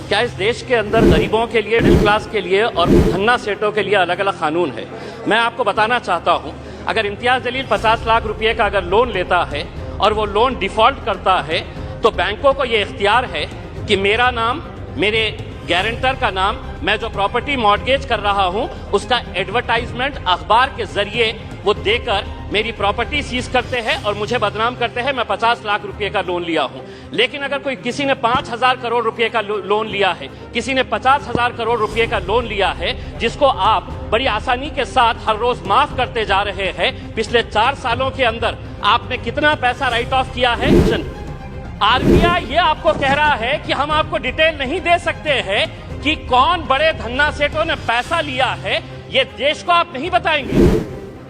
क्या इस देश के अंदर गरीबों के लिए, मिडिल क्लास के लिए और धन्ना सेठों के लिए अलग अलग कानून है? मैं आपको बताना चाहता हूं, अगर इम्तियाज जलील 50 लाख रुपए का अगर लोन लेता है और वो लोन डिफॉल्ट करता है तो बैंकों को ये इख्तियार है कि मेरा नाम, मेरे गारंटर का नाम, मैं जो प्रॉपर्टी मॉर्गेज कर रहा हूं उसका एडवर्टाइजमेंट अखबार के जरिए वो देकर मेरी प्रॉपर्टी सीज करते हैं और मुझे बदनाम करते हैं मैं 50 लाख रुपए का लोन लिया हूं। लेकिन अगर कोई किसी ने 5,000 करोड़ रुपए का लोन लिया है, किसी ने 50,000 करोड़ रुपए का लोन लिया है, जिसको आप बड़ी आसानी के साथ हर रोज माफ करते जा रहे हैं, पिछले 4 सालों के अंदर आपने कितना पैसा राइट ऑफ किया है? आरबीआई ये आपको कह रहा है कि हम आपको डिटेल नहीं दे सकते हैं कि कौन बड़े धन्ना सेठों ने पैसा लिया है, ये देश को आप नहीं बताएंगे।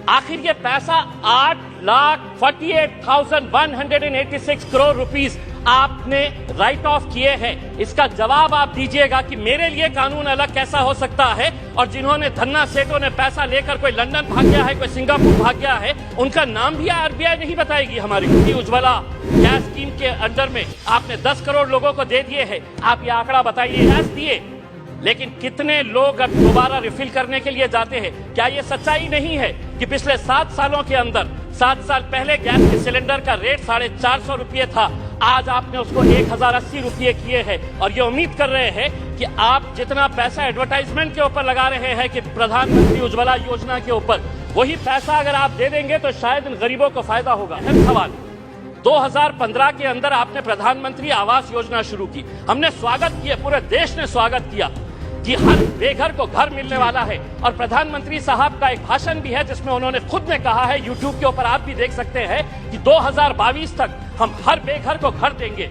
आखिर ये पैसा 8,48,186 करोड़ रुपीस आपने राइट ऑफ किए हैं। इसका जवाब आप दीजिएगा कि मेरे लिए कानून अलग कैसा हो सकता है और जिन्होंने धन्ना सेठों ने पैसा लेकर कोई लंदन भाग गया है, कोई सिंगापुर भाग गया है, उनका नाम भी आरबीआई नहीं बताएगी। हमारी उज्ज्वला गैस स्कीम के अंडर में आपने 10 करोड़ लोगों को दे दिए हैं। आप ये आंकड़ा बताइए, गैस दिए, लेकिन कितने लोग अब दोबारा रिफिल करने के लिए जाते हैं? क्या ये सच्चाई नहीं है कि पिछले 7 सालों के अंदर, 7 साल पहले गैस के सिलेंडर का रेट 450 रुपये था, आज आपने उसको 1,080 रुपये किए हैं और ये उम्मीद कर रहे हैं कि आप जितना पैसा एडवर्टाइजमेंट के ऊपर लगा रहे हैं कि प्रधानमंत्री उज्ज्वला योजना के ऊपर, वही पैसा अगर आप दे देंगे तो शायद इन गरीबों को फायदा होगा। अहम सवाल, 2015 के अंदर आपने प्रधानमंत्री आवास योजना शुरू की, हमने स्वागत किया, पूरे देश ने स्वागत किया कि हर बेघर को घर मिलने वाला है। और प्रधानमंत्री साहब का एक भाषण भी है जिसमें उन्होंने खुद ने कहा है, यूट्यूब के ऊपर आप भी देख सकते हैं, कि 2022 तक हम हर बेघर को घर देंगे।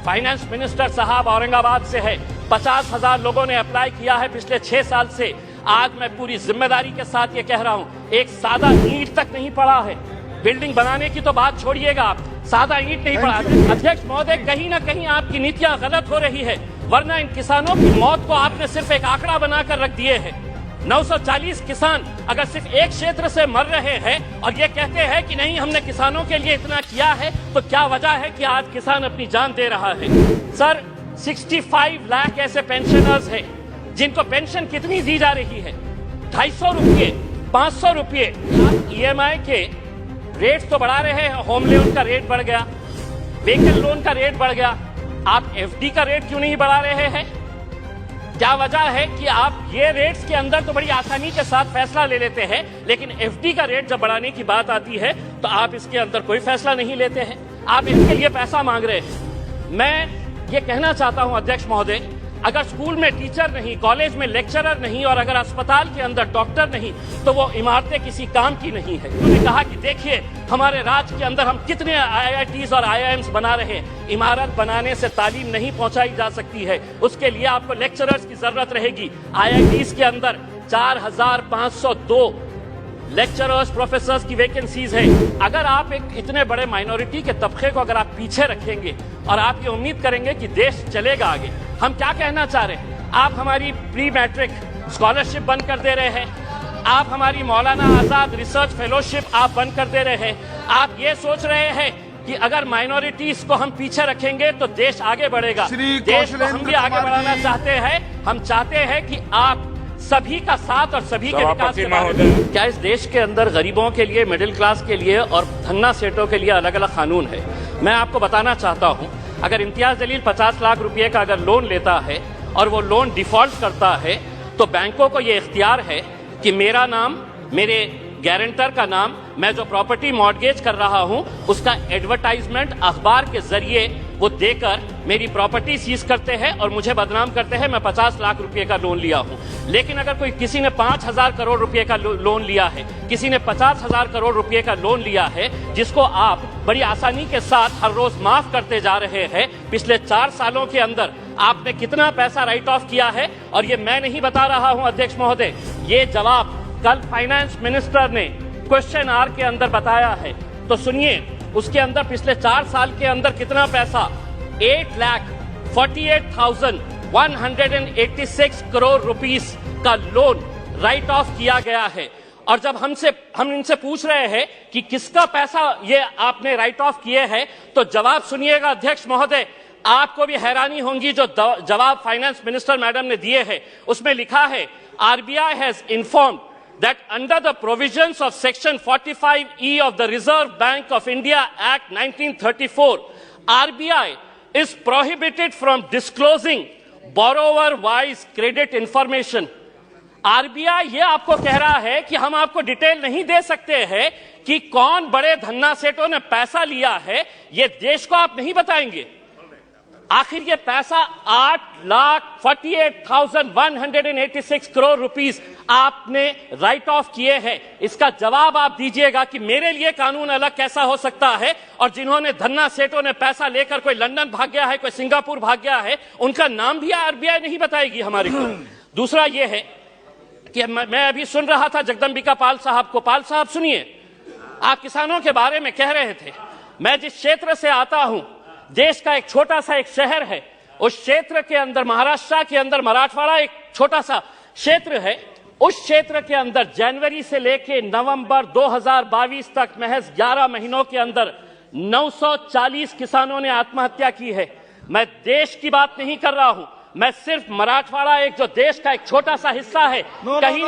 फाइनेंस मिनिस्टर साहब औरंगाबाद से है, 50,000 लोगों ने अप्लाई किया है पिछले 6 साल से। आज मैं पूरी जिम्मेदारी के साथ ये कह रहा हूं, एक सादा ईंट तक नहीं पड़ा है। बिल्डिंग बनाने की तो बात छोड़िएगा, आप सादा ईंट नहीं पड़ा। अध्यक्ष महोदय, कहीं ना कहीं आपकी नीतियां गलत हो रही है, वरना इन किसानों की मौत को आपने सिर्फ एक आंकड़ा बनाकर रख दिए हैं। 940 किसान अगर सिर्फ एक क्षेत्र से मर रहे हैं और ये कहते हैं कि नहीं हमने किसानों के लिए इतना किया है, तो क्या वजह है कि आज किसान अपनी जान दे रहा है? सर, 65 लाख ऐसे पेंशनर्स हैं जिनको पेंशन कितनी दी जा रही है? 250 रुपये, 500 रुपये। ईएमआई के रेट तो बढ़ा रहे हैं, होम लोन का रेट बढ़ गया, व्हीकल लोन का रेट बढ़ गया, आप एफडी का रेट क्यों नहीं बढ़ा रहे हैं? क्या वजह है कि आप ये रेट्स के अंदर तो बड़ी आसानी के साथ फैसला ले लेते हैं, लेकिन एफडी का रेट जब बढ़ाने की बात आती है तो आप इसके अंदर कोई फैसला नहीं लेते हैं, आप इसके लिए पैसा मांग रहे हैं। मैं ये कहना चाहता हूं अध्यक्ष महोदय, अगर स्कूल में टीचर नहीं, कॉलेज में लेक्चरर नहीं और अगर अस्पताल के अंदर डॉक्टर नहीं, तो वो इमारतें किसी काम की नहीं है। उन्होंने कहा कि देखिए हमारे राज्य के अंदर हम कितने आईआईटीज और आईआईएम्स बना रहे हैं। इमारत बनाने से तालीम नहीं पहुंचाई जा सकती है, उसके लिए आपको लेक्चरर्स की जरूरत रहेगी। आईआईटीज के अंदर 4,502 लेक्चरर्स, प्रोफेसर्स की वैकेंसीज है। अगर आप एक इतने बड़े माइनॉरिटी के तबके को अगर आप पीछे रखेंगे और आप ये उम्मीद करेंगे कि देश चलेगा आगे, हम क्या कहना चाह रहे हैं? आप हमारी प्री मैट्रिक स्कॉलरशिप बंद कर दे रहे हैं, आप हमारी मौलाना आजाद रिसर्च फेलोशिप आप बंद कर दे रहे हैं। आप ये सोच रहे हैं कि अगर माइनॉरिटीज को हम पीछे रखेंगे तो देश आगे बढ़ेगा। देश को हम भी आगे बढ़ाना चाहते हैं। हम चाहते हैं कि आप सभी का साथ और सभी के विकास के लिए। क्या इस देश के अंदर गरीबों के लिए, मिडिल क्लास के लिए और धन्ना सेठों के लिए अलग अलग कानून है? मैं आपको बताना चाहता हूं, अगर इम्तियाज जलील 50 लाख रुपए का अगर लोन लेता है और वो लोन डिफॉल्ट करता है तो बैंकों को ये इख्तियार है कि मेरा नाम, मेरे गारंटर का नाम, मैं जो प्रॉपर्टी मॉर्गेज कर रहा हूं उसका एडवर्टाइजमेंट अखबार के जरिए वो देकर मेरी प्रॉपर्टी सीज करते हैं और मुझे बदनाम करते हैं मैं 50 लाख रुपए का लोन लिया हूं। लेकिन अगर कोई किसी ने 5,000 करोड़ रुपए का लोन लिया है, किसी ने 50,000 करोड़ रुपए का लोन लिया है, जिसको आप बड़ी आसानी के साथ हर रोज माफ करते जा रहे हैं, पिछले 4 सालों के अंदर आपने कितना पैसा राइट ऑफ किया है? और ये मैं नहीं बता रहा हूं अध्यक्ष महोदय, ये जवाब कल फाइनेंस मिनिस्टर ने क्वेश्चन आवर के अंदर बताया है। तो सुनिए, उसके अंदर पिछले 4 साल के अंदर कितना पैसा, 8,48,186 करोड़ रुपीस का लोन राइट ऑफ किया गया है। और जब हम इनसे पूछ रहे हैं कि किसका पैसा ये आपने राइट ऑफ किए हैं, तो जवाब सुनिएगा अध्यक्ष महोदय, आपको भी हैरानी होगी जो जवाब फाइनेंस मिनिस्टर मैडम ने दिए हैं, उसमें लिखा है RBI has informed that under the provisions of section 45E of the Reserve Bank of India Act 1934, RBI is prohibited from disclosing borrower-wise credit information. RBI ये आपको कह रहा है कि हम आपको डिटेल नहीं दे सकते हैं कि कौन बड़े धन्ना सेठों ने पैसा लिया है, ये देश को आप नहीं बताएंगे। आखिर ये पैसा 8,48,186 करोड़ रुपीस आपने राइट ऑफ किए हैं। इसका जवाब आप दीजिएगा कि मेरे लिए कानून अलग कैसा हो सकता है, और जिन्होंने धन्ना सेठों ने पैसा लेकर कोई लंदन भाग गया है, कोई सिंगापुर भाग गया है, उनका नाम भी आरबीआई नहीं बताएगी हमारे को। दूसरा ये है कि मैं अभी सुन रहा था जगदम्बिका पाल साहब को। पाल साहब सुनिए, आप किसानों के बारे में कह रहे थे। मैं जिस क्षेत्र से आता हूं, देश का एक छोटा सा एक शहर है, उस क्षेत्र के अंदर महाराष्ट्र के अंदर मराठवाड़ा एक छोटा सा क्षेत्र है। उस क्षेत्र के अंदर जनवरी से लेकर नवंबर 2022 तक महज 11 महीनों के अंदर 940 किसानों ने आत्महत्या की है। मैं देश की बात नहीं कर रहा हूं, मैं सिर्फ मराठवाड़ा एक जो देश का एक छोटा सा हिस्सा है, कहीं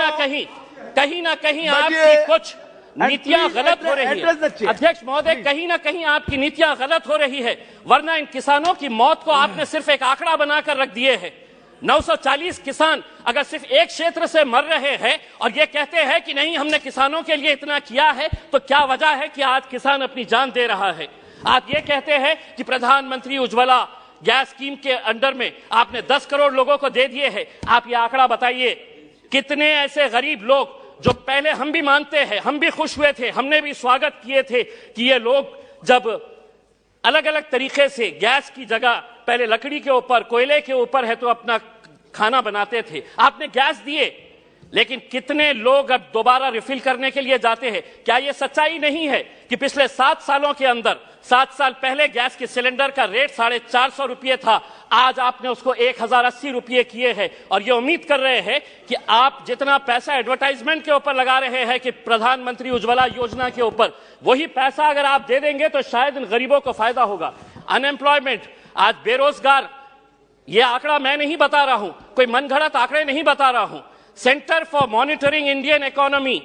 ना कहीं आपकी कुछ नीतियां गलत हो रही है। अध्यक्ष महोदय, कहीं ना कहीं आपकी नीतियां गलत हो रही है, वरना इन किसानों की मौत को आपने सिर्फ एक आंकड़ा बनाकर रख दिए है। 940 किसान अगर सिर्फ एक क्षेत्र से मर रहे हैं और ये कहते हैं कि नहीं हमने किसानों के लिए इतना किया है, तो क्या वजह है कि आज किसान अपनी जान दे रहा है? आप ये कहते हैं कि प्रधानमंत्री उज्ज्वला गैस स्कीम के अंडर में आपने 10 करोड़ लोगों को दे दिए हैं। आप ये आंकड़ा बताइए, कितने ऐसे गरीब लोग जो पहले हम भी मानते हैं, हम भी खुश हुए थे, हमने भी स्वागत किए थे कि ये लोग जब अलग अलग तरीके से गैस की जगह पहले लकड़ी के ऊपर, कोयले के ऊपर है तो अपना खाना बनाते थे, आपने गैस दिए, लेकिन कितने लोग अब दोबारा रिफिल करने के लिए जाते हैं? क्या यह सच्चाई नहीं है कि पिछले 7 सालों के अंदर, 7 साल पहले गैस के सिलेंडर का रेट 450 रुपये था, आज आपने उसको 1080 रुपये किए हैं, और ये उम्मीद कर रहे हैं कि आप जितना पैसा एडवर्टाइजमेंट के ऊपर लगा रहे हैं कि प्रधानमंत्री उज्ज्वला योजना के ऊपर, वही पैसा अगर आप दे देंगे तो शायद इन गरीबों को फायदा होगा। अनएम्प्लॉयमेंट, आज बेरोजगार, ये आंकड़ा मैं नहीं बता रहा हूं, कोई मनगढ़ंत आंकड़े नहीं बता रहा हूं, centre for monitoring Indian economy,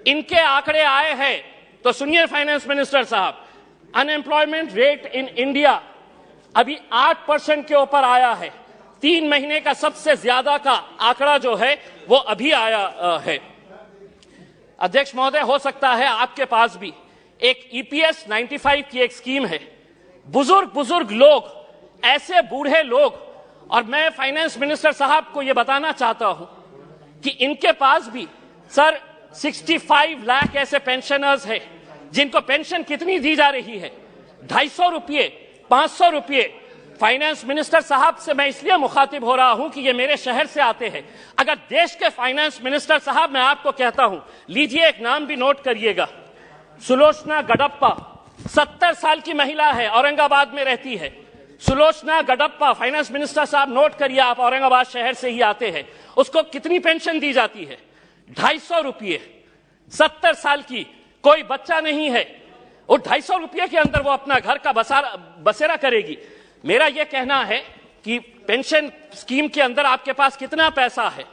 इनके आंकड़े आए हैं। तो सुनिए फाइनेंस मिनिस्टर साहब, अनएम्प्लॉयमेंट रेट इन इंडिया अभी 8% के ऊपर आया है। 3 महीने का सबसे ज्यादा का आंकड़ा जो है वो अभी आया है। अध्यक्ष महोदय, हो सकता है आपके पास भी एक EPS 95 की एक स्कीम है। बुजुर्ग लोग, ऐसे बूढ़े लोग, और मैं फाइनेंस मिनिस्टर साहब को यह बताना चाहता हूं कि इनके पास भी सर 65 लाख ऐसे पेंशनर्स हैं जिनको पेंशन कितनी दी जा रही है? 250 रुपये, 500 रुपये। फाइनेंस मिनिस्टर साहब से मैं इसलिए मुखातिब हो रहा हूं कि ये मेरे शहर से आते हैं। अगर देश के फाइनेंस मिनिस्टर साहब, मैं आपको कहता हूं, लीजिए एक नाम भी नोट करिएगा, सुलोचना गडप्पा, 70 साल की महिला है, औरंगाबाद में रहती है। सुलोचना गडप्पा, फाइनेंस मिनिस्टर साहब नोट करिए, आप औरंगाबाद शहर से ही आते हैं। उसको कितनी पेंशन दी जाती है? 250 रुपये। 70 साल की, कोई बच्चा नहीं है, और 250 रुपये के अंदर वो अपना घर का बसेरा करेगी। मेरा यह कहना है कि पेंशन स्कीम के अंदर आपके पास कितना पैसा है,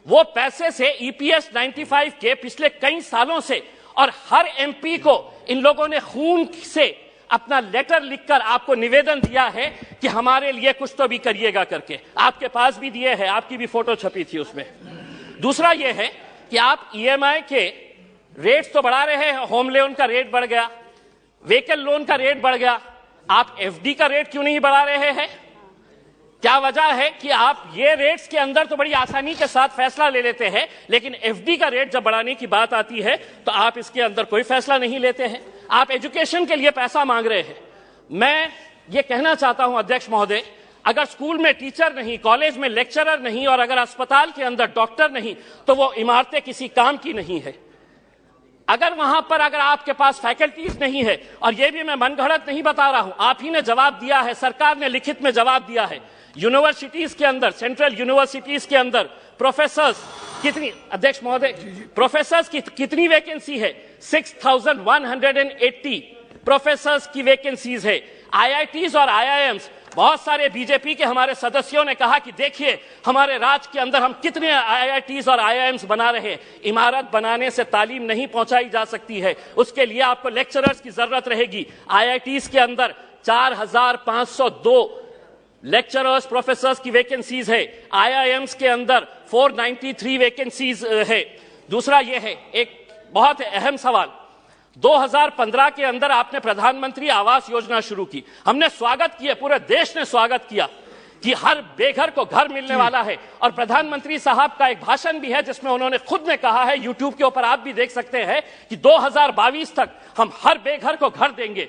वो पैसे से EPS 95 के पिछले कई सालों से, और हर MP को इन लोगों ने खून से अपना लेटर लिखकर आपको निवेदन दिया है कि हमारे लिए कुछ तो भी करिएगा करके। आपके पास भी दिए हैं, आपकी भी फोटो छपी थी उसमें। दूसरा यह है कि आप EMI के रेट्स तो बढ़ा रहे हैं, होम लोन का रेट बढ़ गया, व्हीकल लोन का रेट बढ़ गया, आप FD का रेट क्यों नहीं बढ़ा रहे हैं? क्या वजह है कि आप ये रेट्स के अंदर तो बड़ी आसानी के साथ फैसला ले लेते हैं, लेकिन FD का रेट जब बढ़ाने की बात आती है तो आप इसके अंदर कोई फैसला नहीं लेते हैं। आप एजुकेशन के लिए पैसा मांग रहे हैं। मैं ये कहना चाहता हूं अध्यक्ष महोदय, अगर स्कूल में टीचर नहीं, कॉलेज में लेक्चरर नहीं, और अगर अस्पताल के अंदर डॉक्टर नहीं, तो वो इमारतें किसी काम की नहीं है। अगर वहां पर अगर आपके पास फैकल्टीज नहीं है, और ये भी मैं मनगढ़ंत नहीं बता रहा हूं, आप ही ने जवाब दिया है, सरकार ने लिखित में जवाब दिया है, यूनिवर्सिटीज के अंदर, सेंट्रल यूनिवर्सिटीज के अंदर प्रोफेसर्स कितनी, अध्यक्ष महोदय, प्रोफेसर्स की कितनी वैकेंसी है? 6180 प्रोफेसर्स की वैकेंसीज है। IITs और IIMs बहुत सारे बीजेपी के हमारे सदस्यों ने कहा कि देखिए हमारे राज्य के अंदर हम कितने आईआईटीज और आईआईएम्स बना रहे हैं। इमारत बनाने से तालीम नहीं पहुंचाई जा सकती है, उसके लिए आपको लेक्चरर्स की जरूरत रहेगी। आईआईटीज के अंदर 4502 लेक्चरर्स प्रोफेसर्स की वैकेंसीज है, आईआईएम्स के अंदर 493 वैकेंसीज है। दूसरा ये है एक बहुत अहम सवाल, 2015 के अंदर आपने प्रधानमंत्री आवास योजना शुरू की, हमने स्वागत किया, पूरे देश ने स्वागत किया कि हर बेघर को घर मिलने वाला है। और प्रधानमंत्री साहब का एक भाषण भी है जिसमें उन्होंने खुद ने कहा है, यूट्यूब के ऊपर आप भी देख सकते हैं, कि 2022 तक हम हर बेघर को घर देंगे।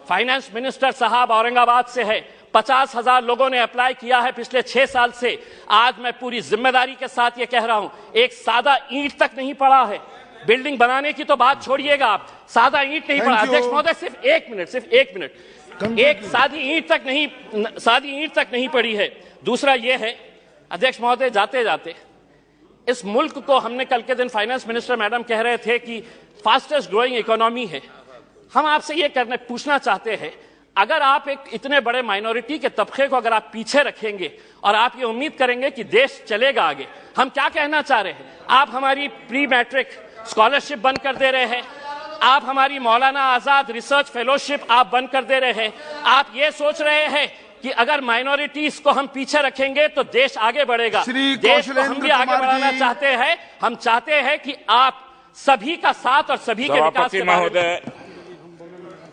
फाइनेंस मिनिस्टर साहब औरंगाबाद से है, 50,000 लोगों ने अप्लाई किया है पिछले 6 साल से। आज मैं पूरी जिम्मेदारी के साथ ये कह रहा हूं, एक सादा ईंट तक नहीं पड़ा है। बिल्डिंग बनाने की तो बात छोड़िएगा आप, सादा ईंट नहीं पड़ा। अध्यक्ष महोदय सिर्फ एक मिनट, एक सादी ईंट तक नहीं पड़ी है। दूसरा ये है अध्यक्ष महोदय, जाते जाते इस मुल्क को, हमने कल के दिन फाइनेंस मिनिस्टर मैडम कह रहे थे कि फास्टेस्ट ग्रोइंग इकोनॉमी है। हम आपसे ये पूछना चाहते हैं, अगर आप एक इतने बड़े माइनॉरिटी के तबके को अगर आप पीछे रखेंगे और आप ये उम्मीद करेंगे कि देश चलेगा आगे, हम क्या कहना चाह रहे हैं? आप हमारी प्री मैट्रिक स्कॉलरशिप बंद कर दे रहे हैं, आप हमारी मौलाना आजाद रिसर्च फेलोशिप आप बंद कर दे रहे हैं। आप ये सोच रहे हैं कि अगर माइनॉरिटीज को हम पीछे रखेंगे तो देश आगे बढ़ेगा। देश को हम भी आगे बढ़ाना चाहते हैं। हम चाहते हैं कि आप सभी का साथ और सभी के विकास के